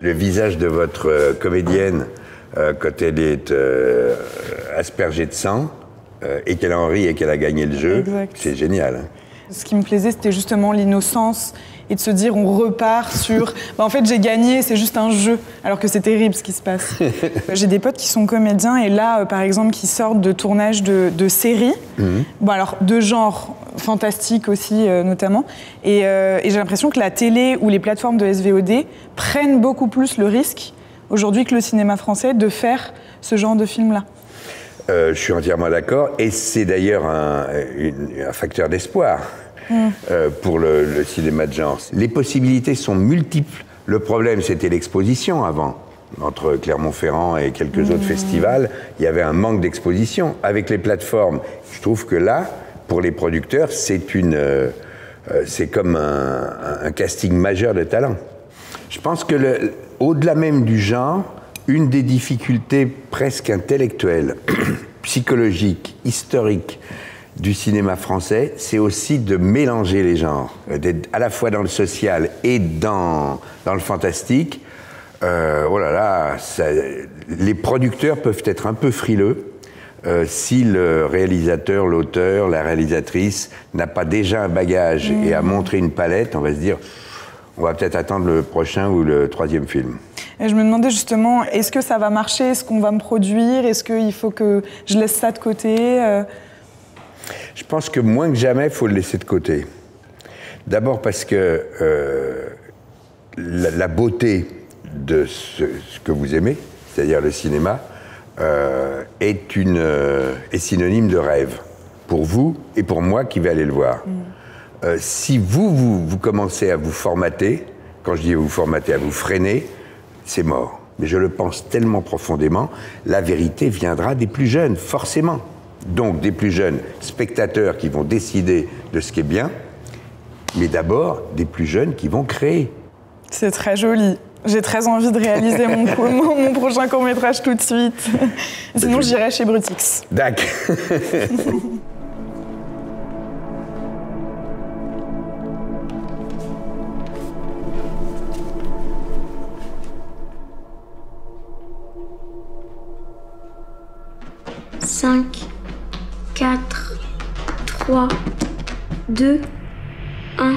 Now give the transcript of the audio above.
Le visage de votre comédienne, quand elle est aspergée de sang, et qu'elle en rit et qu'elle a gagné le jeu, c'est génial. Hein. Ce qui me plaisait, c'était justement l'innocence et de se dire on repart sur en fait j'ai gagné, c'est juste un jeu, alors que c'est terrible ce qui se passe. J'ai des potes qui sont comédiens et là par exemple qui sortent de tournage de séries, bon alors de genre fantastique aussi notamment, et j'ai l'impression que la télé ou les plateformes de SVOD prennent beaucoup plus le risque aujourd'hui que le cinéma français de faire ce genre de film-là. Je suis entièrement d'accord, et c'est d'ailleurs un facteur d'espoir pour le cinéma de genre. Les possibilités sont multiples. Le problème, c'était l'exposition avant. Entre Clermont-Ferrand et quelques autres festivals, il y avait un manque d'exposition. Avec les plateformes, je trouve que là, pour les producteurs, c'est comme un casting majeur de talent. Je pense que au-delà même du genre, une des difficultés presque intellectuelles, psychologiques, historiques du cinéma français, c'est aussi de mélanger les genres, d'être à la fois dans le social et dans le fantastique. Oh là là, les producteurs peuvent être un peu frileux si le réalisateur, l'auteur, la réalisatrice n'a pas déjà un bagage et a montré une palette, on va se dire, on va peut-être attendre le prochain ou le troisième film. Et je me demandais justement, est-ce que ça va marcher? Est-ce qu'on va me produire? Est-ce qu'il faut que je laisse ça de côté? Je pense que moins que jamais, il faut le laisser de côté. D'abord parce que la beauté de ce que vous aimez, c'est-à-dire le cinéma, est synonyme de rêve pour vous et pour moi qui vais aller le voir. Si vous commencez à vous formater, quand je dis vous formater, à vous freiner, c'est mort. Mais je le pense tellement profondément, la vérité viendra des plus jeunes, forcément. Donc des plus jeunes spectateurs qui vont décider de ce qui est bien, mais d'abord des plus jeunes qui vont créer. C'est très joli. J'ai très envie de réaliser mon prochain court-métrage tout de suite. Sinon, j'irai chez Brutix. D'accord. Cinq, 4, 3, 2, 1.